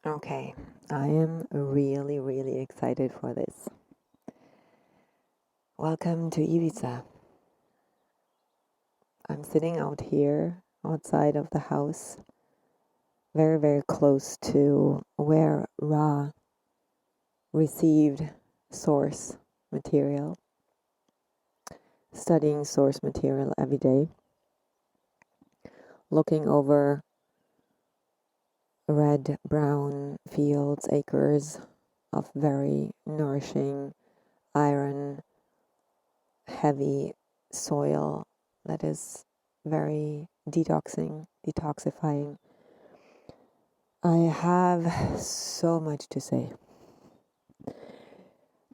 Okay, I am really, really excited for this. Welcome to Ibiza. I'm sitting out here outside of the house, very, very close to where Ra received source material, studying source material every day, looking over red, brown fields, acres of very nourishing, iron heavy soil that is very detoxifying. I have so much to say.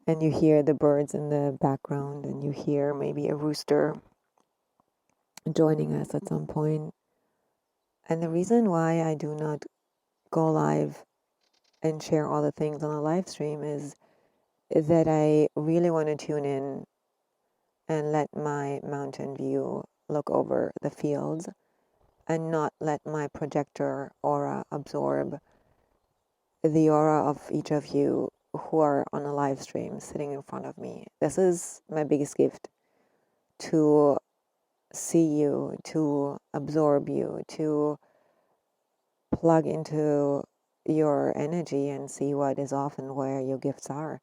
And you hear the birds in the background, and you hear maybe a rooster joining us at some point. And the reason why I do not go live and share all the things on a live stream is that I really want to tune in and let my mountain view look over the fields and not let my projector aura absorb the aura of each of you who are on a live stream sitting in front of me. This is my biggest gift, to see you, to absorb you, to plug into your energy and see what is off and where your gifts are.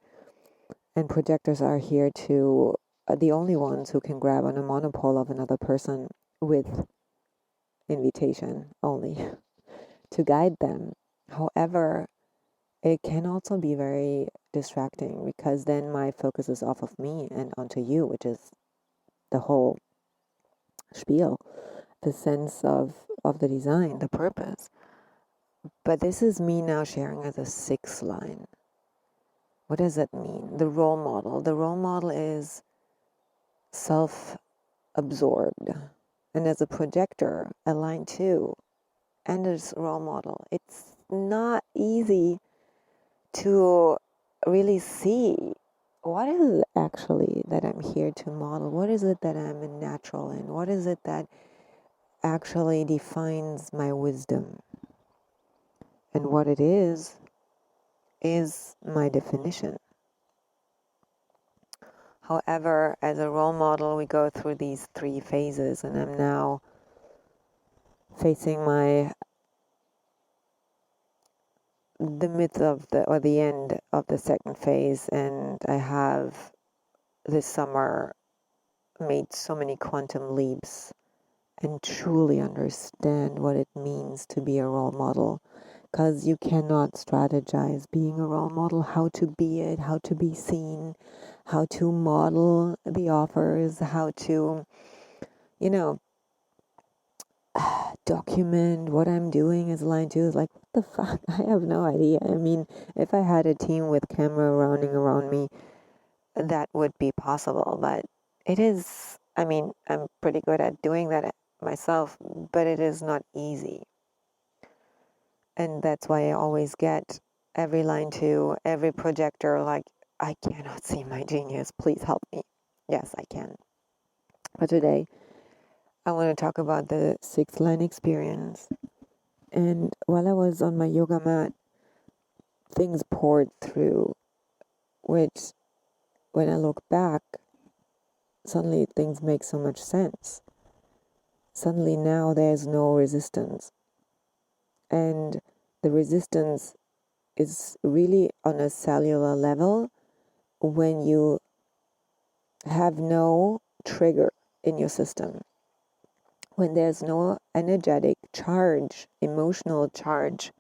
And projectors are here to the only ones who can grab on a monopole of another person with invitation only to guide them. However, it can also be very distracting because then my focus is off of me and onto you, which is the whole spiel, the sense of the design, the purpose. But this is me now sharing as a sixth line. What does that mean? The role model. The role model is self-absorbed. And as a projector, a line two, and as role model, it's not easy to really see what is it actually that I'm here to model. What is it that I'm a natural in? What is it that actually defines my wisdom? And what it is my definition. However, as a role model, we go through these three phases, and I'm now facing the midst of the end of the second phase, and I have this summer made so many quantum leaps and truly understand what it means to be a role model, because you cannot strategize being a role model, how to be it, how to be seen, how to model the offers, how to, you know, document what I'm doing as line two. Is like, what the fuck? I have no idea. I mean, if I had a team with camera rounding around me, that would be possible, but it is, I mean, I'm pretty good at doing that myself, but it is not easy. And that's why I always get every line two, every projector, like, I cannot see my genius. Please help me. Yes, I can. But today, I want to talk about the sixth line experience. And while I was on my yoga mat, things poured through, which when I look back, suddenly things make so much sense. Suddenly now there's no resistance. And the resistance is really on a cellular level when you have no trigger in your system, when there's no energetic charge, emotional charge.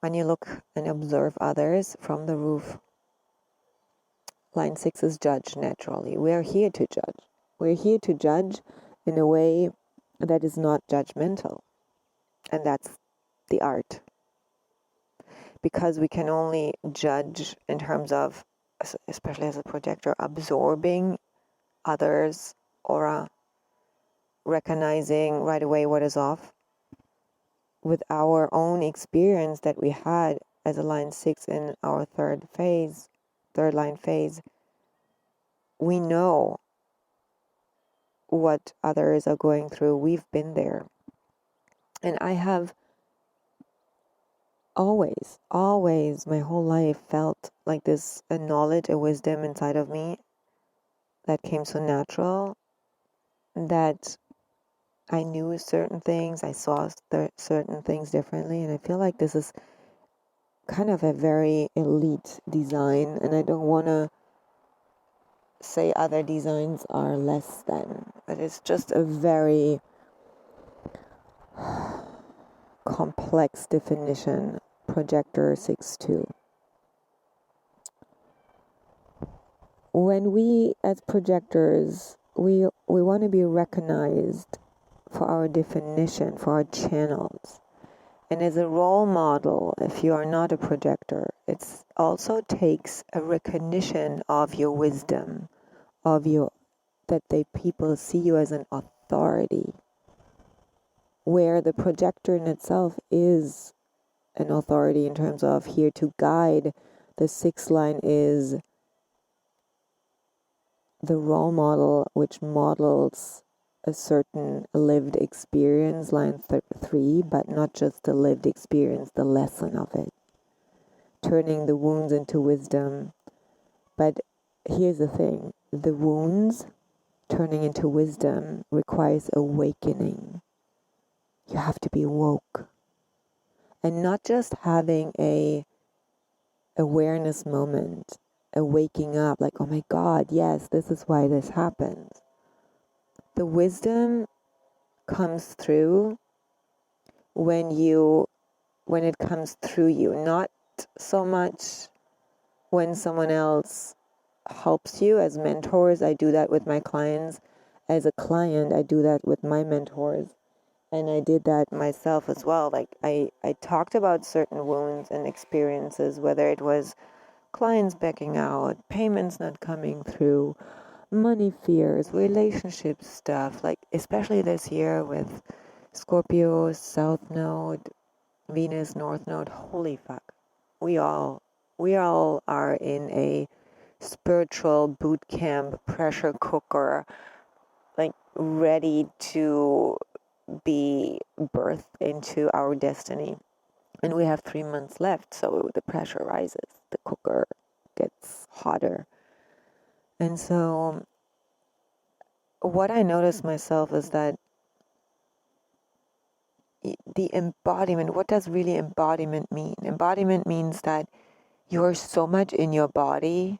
When you look and observe others from the roof, line six is judge naturally. We're here to judge. We're here to judge in a way that is not judgmental. And that's the art. Because we can only judge in terms of, especially as a projector, absorbing others' aura, recognizing right away what is off. With our own experience that we had as a line six in our third line phase, we know what others are going through. We've been there. And I have always my whole life felt like this, a knowledge, a wisdom inside of me that came so natural, that I knew certain things, I saw certain things differently, and I feel like this is kind of a very elite design, and I don't want to say other designs are less than, but it's just a very complex definition, projector 6-2. When we as projectors, we want to be recognized for our definition, for our channels. And as a role model, if you are not a projector, it also takes a recognition of your wisdom, of your, that people see you as an authority, where the projector in itself is an authority in terms of here to guide. The 6th line is the role model, which models a certain lived experience, line 3, but not just the lived experience, the lesson of it, turning the wounds into wisdom. But here's the thing, the wounds turning into wisdom requires awakening. You have to be woke, and not just having a awareness moment, a waking up, like, oh my God, yes, this is why this happens. The wisdom comes through when it comes through you, not so much when someone else helps you. As mentors, I do that with my clients. As a client, I do that with my mentors. And I did that myself as well. Like I talked about certain wounds and experiences, whether it was clients backing out, payments not coming through, money fears, relationship stuff, like especially this year with Scorpio, South Node, Venus, North Node. Holy fuck. We all are in a spiritual boot camp, pressure cooker, like ready to be birthed into our destiny. And we have 3 months left, so the pressure rises, the cooker gets hotter. And so what I noticed myself is that the embodiment, what does really embodiment mean? Embodiment means that you're so much in your body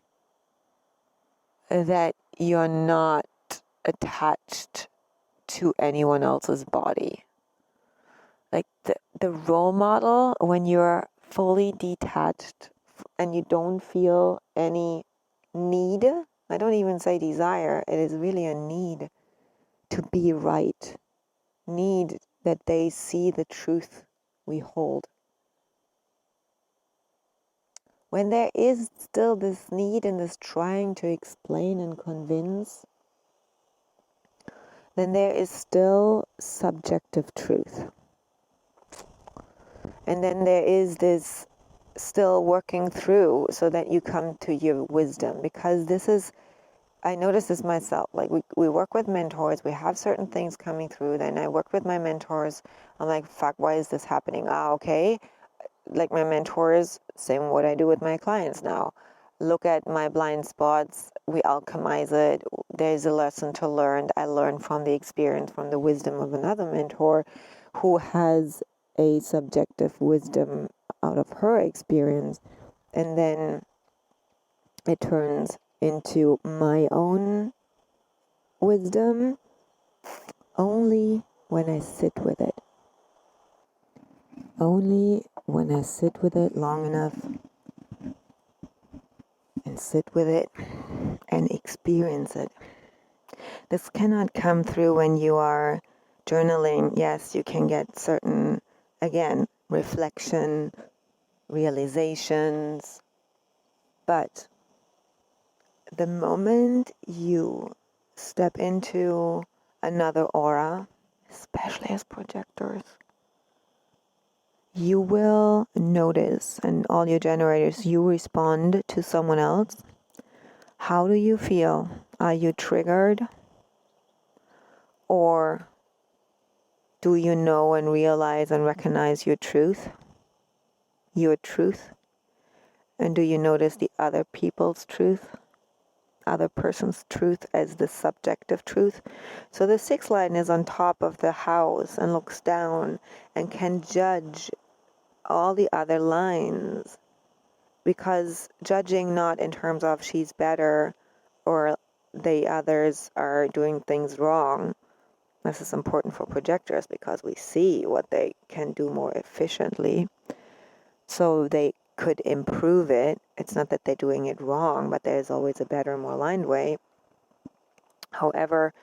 that you're not attached to anyone else's body. Like the role model, when you're fully detached and you don't feel any need, I don't even say desire, it is really a need to be right, need that they see the truth we hold. When there is still this need and this trying to explain and convince, then there is still subjective truth. And then there is this still working through so that you come to your wisdom. Because this is, I notice this myself, like we work with mentors, we have certain things coming through, then I work with my mentors, I'm like, fuck, why is this happening? Okay. Like my mentors, same what I do with my clients now. Look at my blind spots, we alchemize it, there's a lesson to learn. I learn from the experience, from the wisdom of another mentor who has a subjective wisdom out of her experience, and then it turns into my own wisdom only when I sit with it. Only when I sit with it long enough and sit with it and experience it. This cannot come through when you are journaling. Yes, you can get certain, again, reflection, realizations, but the moment you step into another aura, especially as projectors, you will notice, and all your generators, you respond to someone else. How do you feel? Are you triggered? Or do you know and realize and recognize your truth? your truth? And do you notice the other people's truth? Other person's truth as the subjective truth? So the sixth line is on top of the house and looks down and can judge all the other lines, because judging not in terms of she's better or the others are doing things wrong. This is important for projectors because we see what they can do more efficiently, so they could improve it. It's not that they're doing it wrong, but there's always a better, more aligned way. However,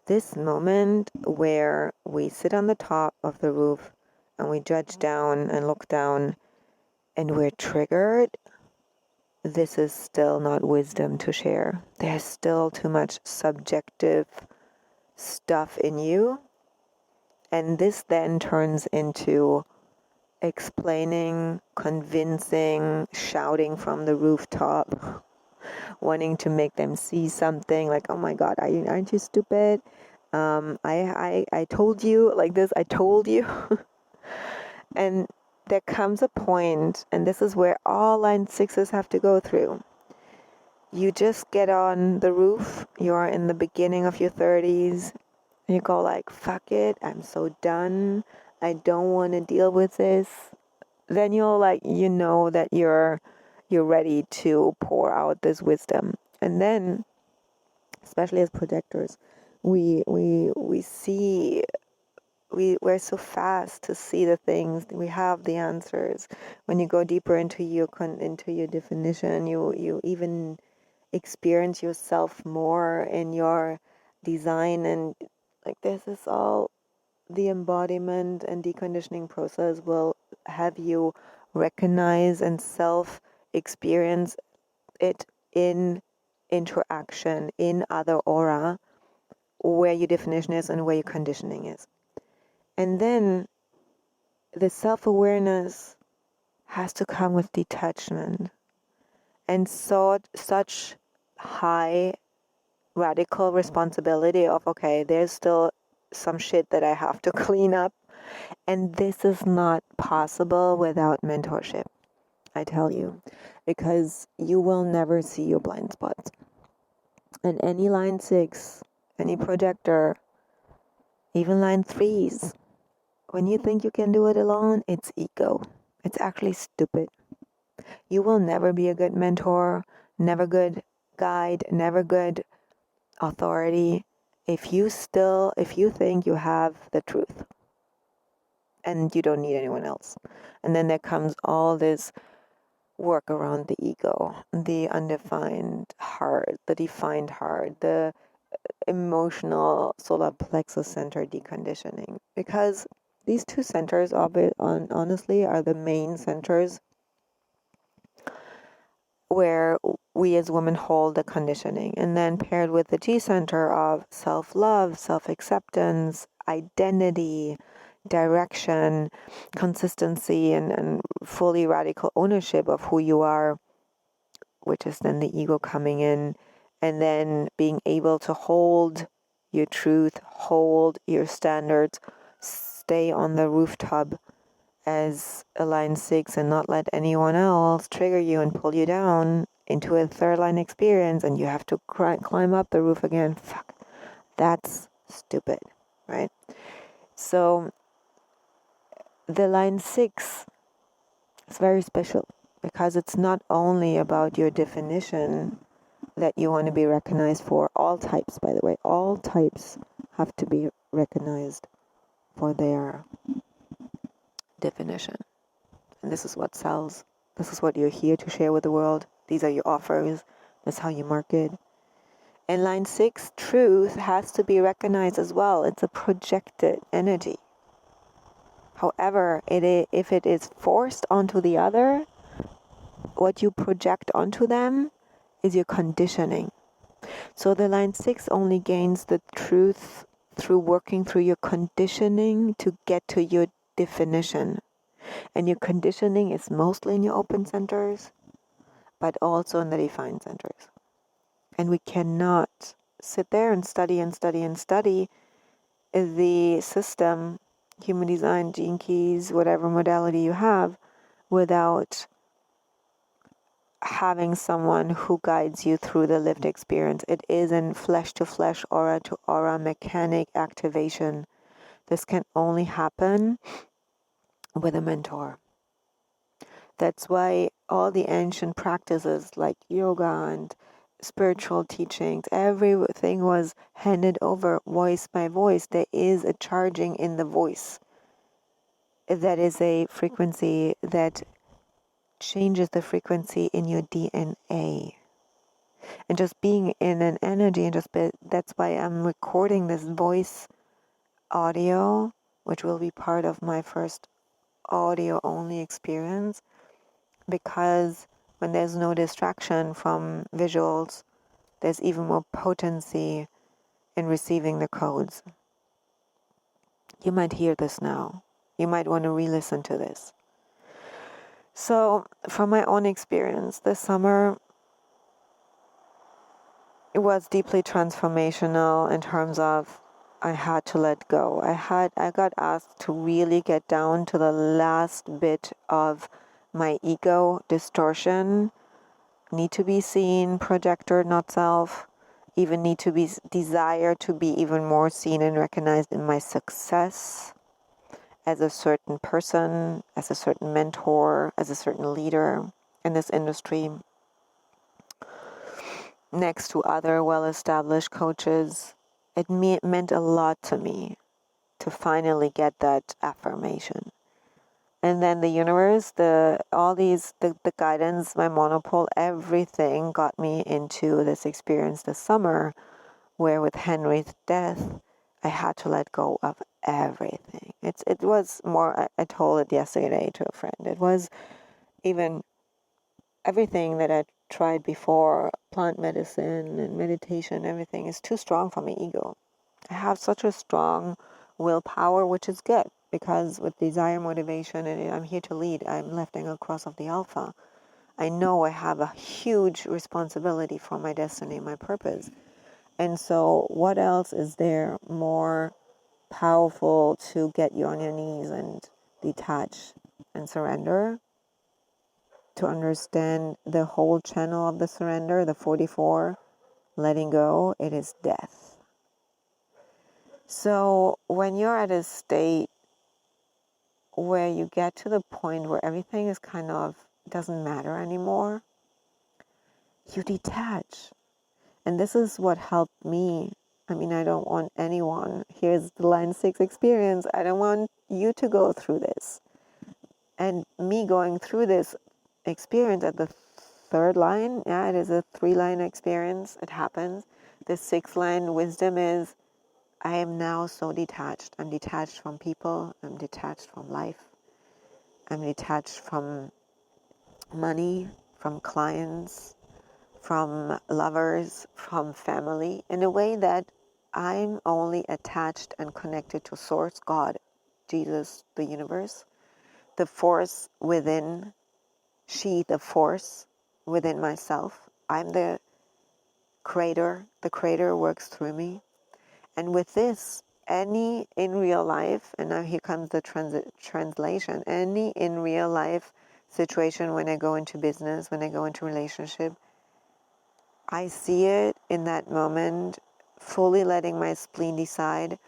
this moment where we sit on the top of the roof and we judge down and look down and we're triggered, this is still not wisdom to share. There's still too much subjective stuff in you. And this then turns into explaining, convincing, shouting from the rooftop, wanting to make them see something like, oh my God, aren't you stupid? I told you like this, I told you. And there comes a point, and this is where all line sixes have to go through. You just get on the roof, you're in the beginning of your 30s, and you go like, fuck it, I'm so done. I don't want to deal with this. Then you'll like, that you're ready to pour out this wisdom. And then, especially as projectors, we see, we're so fast to see the things. We have the answers. When you go deeper into your definition, you even experience yourself more in your design, and like this is all the embodiment and deconditioning process will have you recognize and self experience it in interaction, in other aura, where your definition is and where your conditioning is. And then the self-awareness has to come with detachment, and such high radical responsibility of, okay, there's still some shit that I have to clean up, and this is not possible without mentorship, I tell you, because you will never see your blind spots. And any line 6, any projector, even line 3s, when you think you can do it alone, it's ego. It's actually stupid. You will never be a good mentor, never good guide, never good authority if you think you have the truth and you don't need anyone else. And then there comes all this work around the ego, the undefined heart, the defined heart, the emotional solar plexus center deconditioning, because these two centers honestly are the main centers where we as women hold the conditioning, and then paired with the G center of self-love, self-acceptance, identity, direction, consistency, and fully radical ownership of who you are, which is then the ego coming in, and then being able to hold your truth, hold your standards, stay on the rooftop as a line 6 and not let anyone else trigger you and pull you down into a third line experience, and you have to climb up the roof again. Fuck, that's stupid, right? So the line 6 is very special because it's not only about your definition that you want to be recognized for. All types, by the way, all types have to be recognized for their definition. And this is what sells. This is what you're here to share with the world. These are your offers. That's how you market. And line 6, truth has to be recognized as well. It's a projected energy. However, if it is forced onto the other, what you project onto them is your conditioning. So the line 6 only gains the truth through working through your conditioning to get to your definition. And your conditioning is mostly in your open centers, but also in the defined centers. And we cannot sit there and study and study and study the system, human design, gene keys, whatever modality you have, without having someone who guides you through the lived experience. It is in flesh to flesh, aura to aura, mechanic activation. This can only happen with a mentor. That's why all the ancient practices like yoga and spiritual teachings, everything was handed over voice by voice. There is a charging in the voice. That is a frequency that changes the frequency in your DNA. And just being in an energy, and that's why I'm recording this voice audio, which will be part of my first audio only experience, because when there's no distraction from visuals, there's even more potency in receiving the codes. You might hear this now. You might want to re-listen to this. So from my own experience, this summer, it was deeply transformational in terms of I had to let go. I got asked to really get down to the last bit of my ego distortion, need to be seen, projector, not self, even need to be desire to be even more seen and recognized in my success as a certain person, as a certain mentor, as a certain leader in this industry, next to other well-established coaches. It meant a lot to me to finally get that affirmation. And then the universe, the guidance, my monopole, everything got me into this experience this summer where with Henry's death, I had to let go of everything. It was more, I told it yesterday to a friend, it was even everything that I tried before, plant medicine and meditation, everything is too strong for my ego. I have such a strong willpower, which is good because with desire, motivation, and I'm here to lead, I'm left angle cross of the alpha. I know I have a huge responsibility for my destiny, my purpose. And so what else is there more powerful to get you on your knees and detach and surrender? To understand the whole channel of the surrender, the 44, letting go, it is death. So when you're at a state where you get to the point where everything is kind of doesn't matter anymore, you detach. And this is what helped me. I mean, I don't want anyone, here's the line 6 experience, I don't want you to go through this. And me going through this experience at the third line, yeah, it is a 3-line experience, it happens. The 6th line wisdom is, I am now so detached. I'm detached from people, I'm detached from life, I'm detached from money, from clients, from lovers, from family, in a way that I'm only attached and connected to Source, God, Jesus, the universe, the force within, she, the force within myself. I'm the creator works through me. And with this, any in real life, and now here comes the translation, any in real life situation when I go into business, when I go into relationship, I see it in that moment, fully letting my spleen decide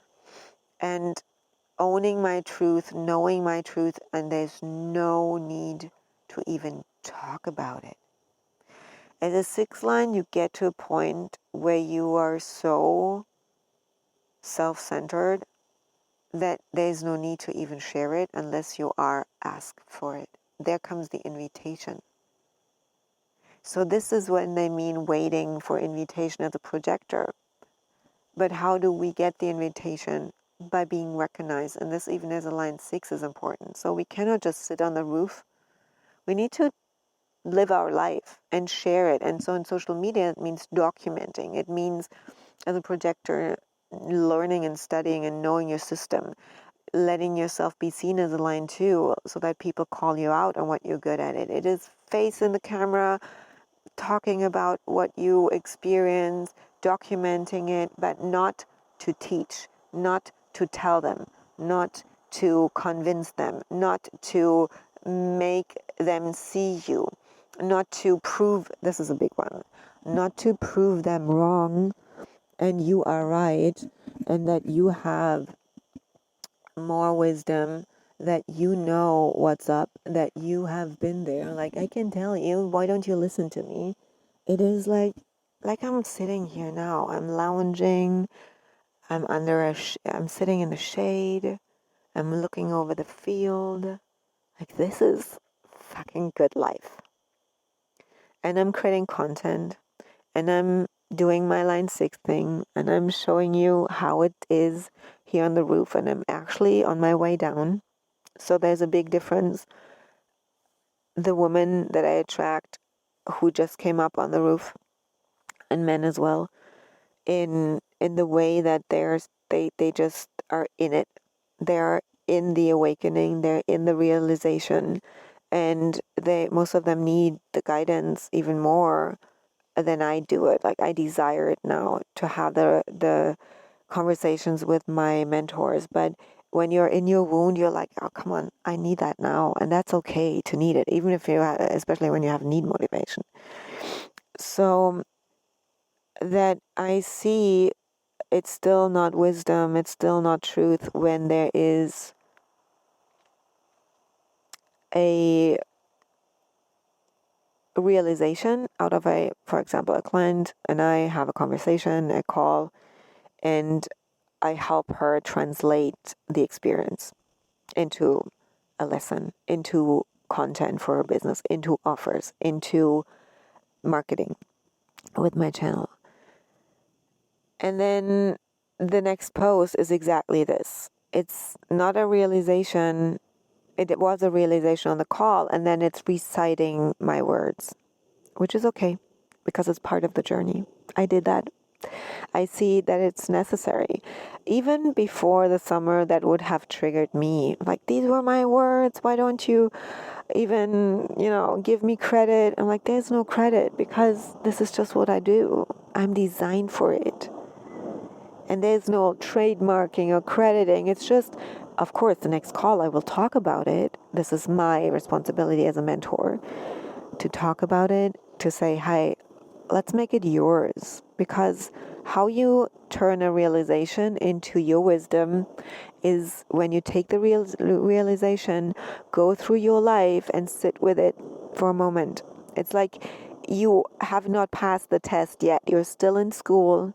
and owning my truth, knowing my truth, and there's no need to even talk about it. As a 6th line, you get to a point where you are so self-centered that there's no need to even share it unless you are asked for it. There comes the invitation. So this is when they mean waiting for invitation as a projector. But how do we get the invitation? By being recognized. And this, even as a line 6, is important. So we cannot just sit on the roof. We need to live our life and share it. And so in social media, it means documenting. It means, as a projector, learning and studying and knowing your system, letting yourself be seen as a line 2 so that people call you out on what you're good at. It is face in the camera, talking about what you experience, documenting it, but not to teach, not to tell them, not to convince them, not to make them see you, not to prove, this is a big one, not to prove them wrong and you are right, and that you have more wisdom, that you know what's up, that you have been there. Like, I can tell you, why don't you listen to me? It is like I'm sitting here now. I'm lounging. I'm I'm sitting in the shade. I'm looking over the field. Like, this is fucking good life. And I'm creating content, and I'm doing my line 6 thing, and I'm showing you how it is here on the roof, and I'm actually on my way down. So there's a big difference. The woman that I attract who just came up on the roof, and men as well, in the way that they just are in it. They're in the awakening, they're in the realization, and most of them need the guidance even more than I do it. Like, I desire it now to have the conversations with my mentors. But when you're in your wound, you're like, oh, come on, I need that now. And that's okay to need it, even if especially when you have need motivation. So that I see, it's still not wisdom, it's still not truth when there is a realization out of for example, a client and I have a conversation, a call, and I help her translate the experience into a lesson, into content for her business, into offers, into marketing with my channel. And then the next post is exactly this. It's not a realization. It was a realization on the call, and then it's reciting my words, which is okay because it's part of the journey. I did that. I see that it's necessary. Even before the summer, that would have triggered me. Like, these were my words. Why don't you even, give me credit? I'm like, there's no credit because this is just what I do. I'm designed for it. And there's no trademarking or crediting. It's just, of course, the next call I will talk about it. This is my responsibility as a mentor to talk about it, to say, hi, let's make it yours. Because how you turn a realization into your wisdom is when you take the realization, go through your life and sit with it for a moment. It's like you have not passed the test yet. You're still in school.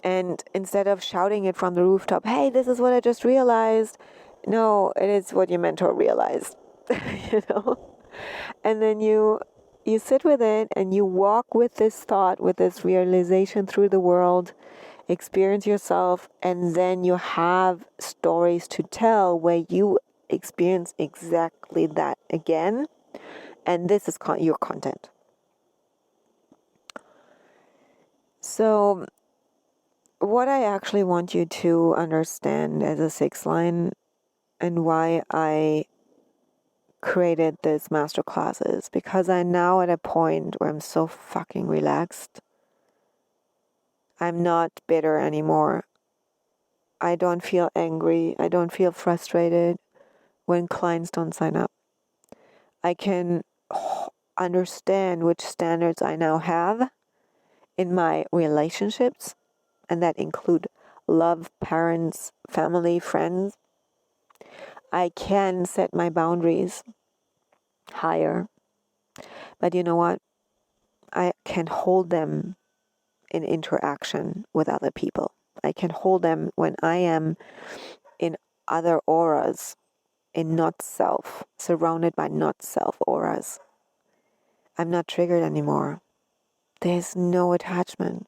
And instead of shouting it from the rooftop, hey, this is what I just realized. No, it is what your mentor realized, And then you sit with it and you walk with this thought, with this realization through the world, experience yourself, and then you have stories to tell where you experience exactly that again. And this is your content. So what I actually want you to understand as a 6 line, and why I created this masterclass, is because I'm now at a point where I'm so fucking relaxed. I'm not bitter anymore. I don't feel angry. I don't feel frustrated when clients don't sign up. I can understand which standards I now have in my relationships, and that include love, parents, family, friends. I can set my boundaries higher, but you know what? I can hold them in interaction with other people. I can hold them when I am in other auras, in not self, surrounded by not self auras. I'm not triggered anymore. There's no attachment.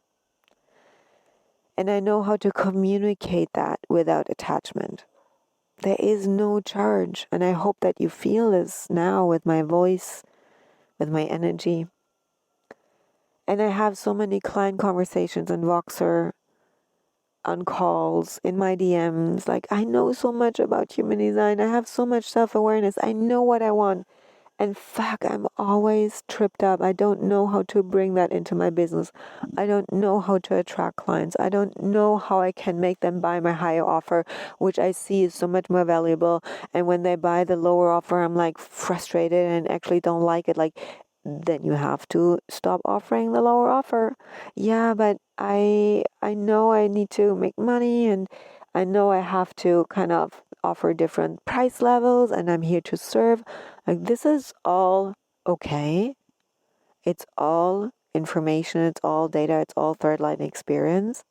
And I know how to communicate that without attachment. There is no charge. And I hope that you feel this now with my voice, with my energy. And I have so many client conversations in Voxer, on calls, in my DMs. Like, I know so much about human design. I have so much self-awareness. I know what I want. And fuck, I'm always tripped up. I don't know how to bring that into my business. I don't know how to attract clients. I don't know how I can make them buy my higher offer, which I see is so much more valuable. And when they buy the lower offer, I'm like frustrated and actually don't like it. Like, then you have to stop offering the lower offer. Yeah, but I know I need to make money, and I know I have to kind of offer different price levels, and I'm here to serve. Like, this is all okay. It's all information, it's all data, it's all third line experience.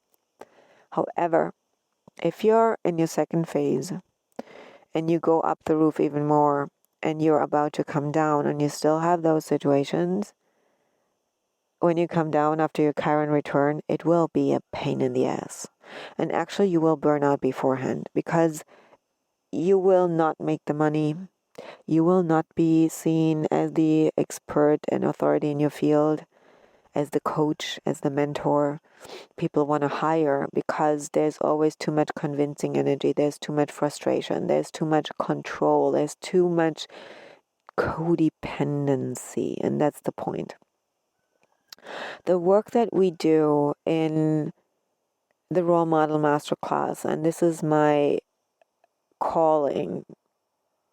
However, if you're in your second phase and you go up the roof even more and you're about to come down and you still have those situations, when you come down after your Chiron return, it will be a pain in the ass. And actually, you will burn out beforehand because you will not make the money. You will not be seen as the expert and authority in your field, as the coach, as the mentor. People want to hire because there's always too much convincing energy. There's too much frustration. There's too much control. There's too much codependency. And that's the point. The work that we do in the Role Model Masterclass, and this is my calling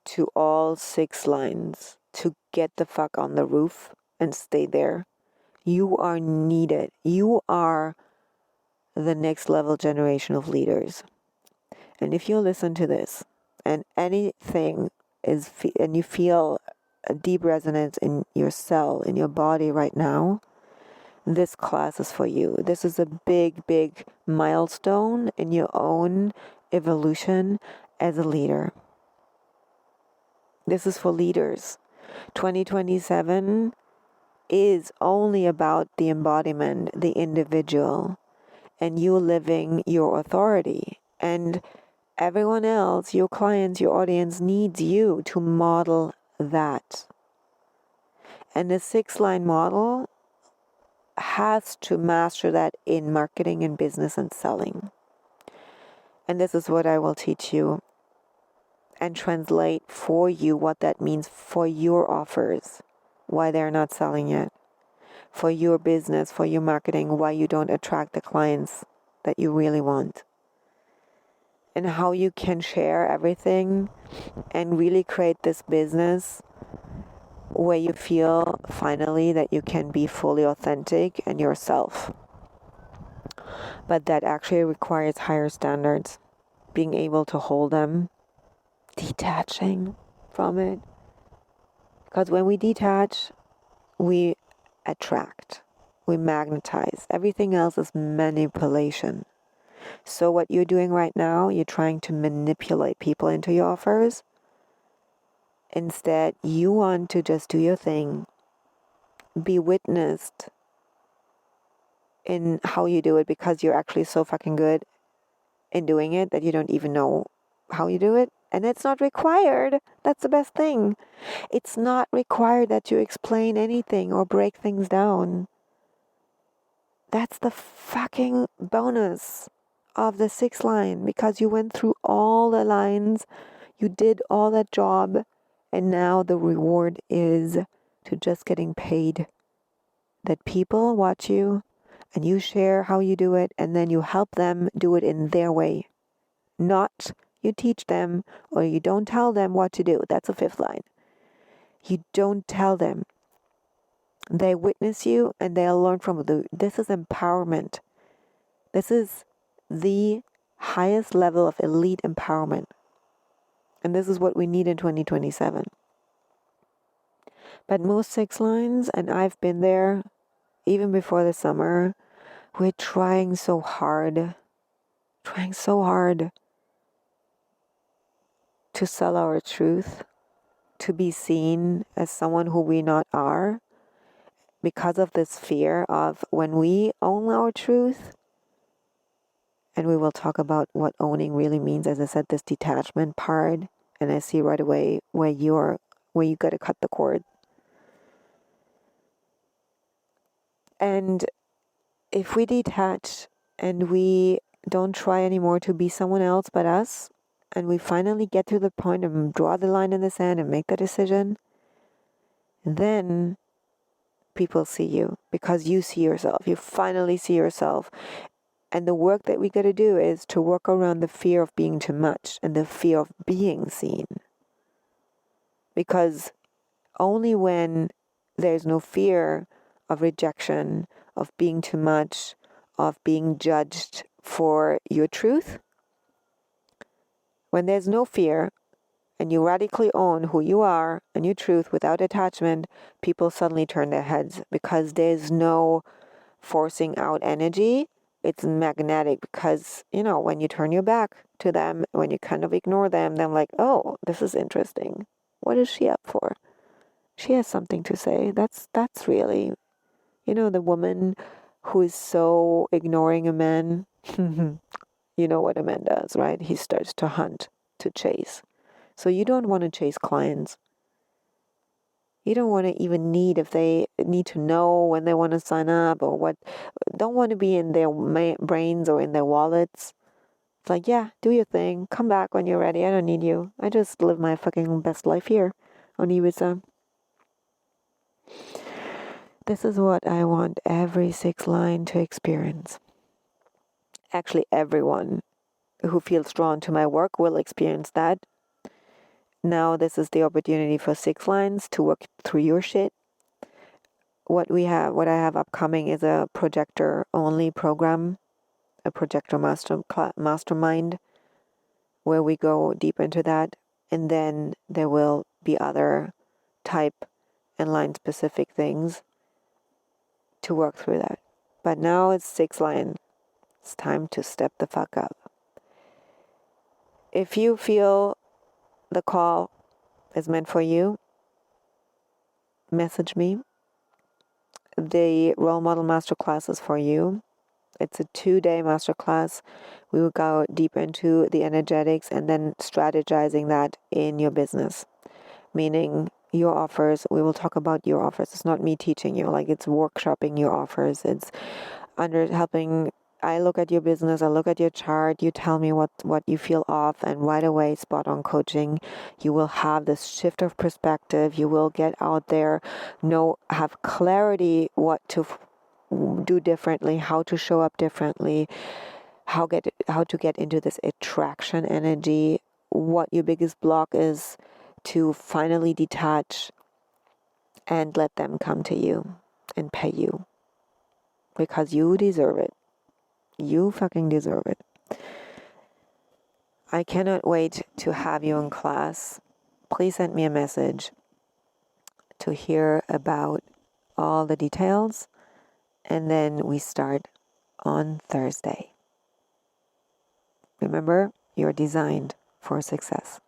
to all 6 lines, to get the fuck on the roof and stay there. You are needed. You are the next level generation of leaders. And if you listen to this and anything is, and you feel a deep resonance in your cell, in your body right now, this class is for you. This is a big, big milestone in your own evolution as a leader. This is for leaders. 2027 is only about the embodiment, the individual, and you living your authority. And everyone else, your clients, your audience needs you to model that. And the 6-line model has to master that in marketing and business and selling. And this is what I will teach you and translate for you what that means for your offers, why they're not selling yet, for your business, for your marketing, why you don't attract the clients that you really want, and how you can share everything and really create this business where you feel finally that you can be fully authentic and yourself. But that actually requires higher standards, being able to hold them, detaching from it. Because when we detach, we attract, we magnetize. Everything else is manipulation. So what you're doing right now, you're trying to manipulate people into your offers. Instead, you want to just do your thing, be witnessed in how you do it, because you're actually so fucking good in doing it that you don't even know how you do it. And it's not required. That's the best thing. It's not required that you explain anything or break things down. That's the fucking bonus of the 6th line, because you went through all the lines, you did all that job, and now the reward is to just getting paid. That people watch you and you share how you do it, and then you help them do it in their way. Not you teach them or you don't tell them what to do. That's a 5th line. You don't tell them. They witness you and they'll learn from you. This is empowerment. This is the highest level of elite empowerment. And this is what we need in 2027. But most 6 lines, and I've been there even before the summer, we're trying so hard to sell our truth, to be seen as someone who we not are, because of this fear of when we own our truth. And we will talk about what owning really means, as I said, this detachment part, and I see right away where you got to cut the cord. And if we detach and we don't try anymore to be someone else but us, and we finally get to the point and draw the line in the sand and make the decision, then people see you because you see yourself. You finally see yourself. And the work that we got to do is to work around the fear of being too much and the fear of being seen. Because only when there's no fear of rejection, of being too much, of being judged for your truth, when there's no fear and you radically own who you are and your truth without attachment, people suddenly turn their heads because there's no forcing out energy. It's magnetic because, when you turn your back to them, when you kind of ignore them, they're like, oh, this is interesting. What is she up for? She has something to say. That's really, the woman who is so ignoring a man. You know what a man does, right? He starts to hunt, to chase. So you don't want to chase clients. You don't want to even need if they need to know when they want to sign up or what. Don't want to be in their brains or in their wallets. It's like, yeah, do your thing. Come back when you're ready. I don't need you. I just live my fucking best life here on Ibiza. This is what I want every sixth line to experience. Actually, everyone who feels drawn to my work will experience that. Now this is the opportunity for six lines to work through your shit. What I have upcoming is a projector only program, a projector mastermind, where we go deep into that. And then there will be other type and line specific things to work through that. But now it's six line. It's time to step the fuck up. If you feel the call is meant for you, message me. The Role Model Masterclass is for you. It's a 2-day masterclass. We will go deep into the energetics and then strategizing that in your business. Meaning your offers, we will talk about your offers. It's not me teaching you, it's workshopping your offers. It's helping. I look at your business, I look at your chart, you tell me what you feel off, and right away, spot on coaching. You will have this shift of perspective. You will get out there, have clarity what to do differently, how to show up differently, how to get into this attraction energy, what your biggest block is to finally detach and let them come to you and pay you because you deserve it. You fucking deserve it. I cannot wait to have you in class. Please send me a message to hear about all the details. And then we start on Thursday. Remember, you're designed for success.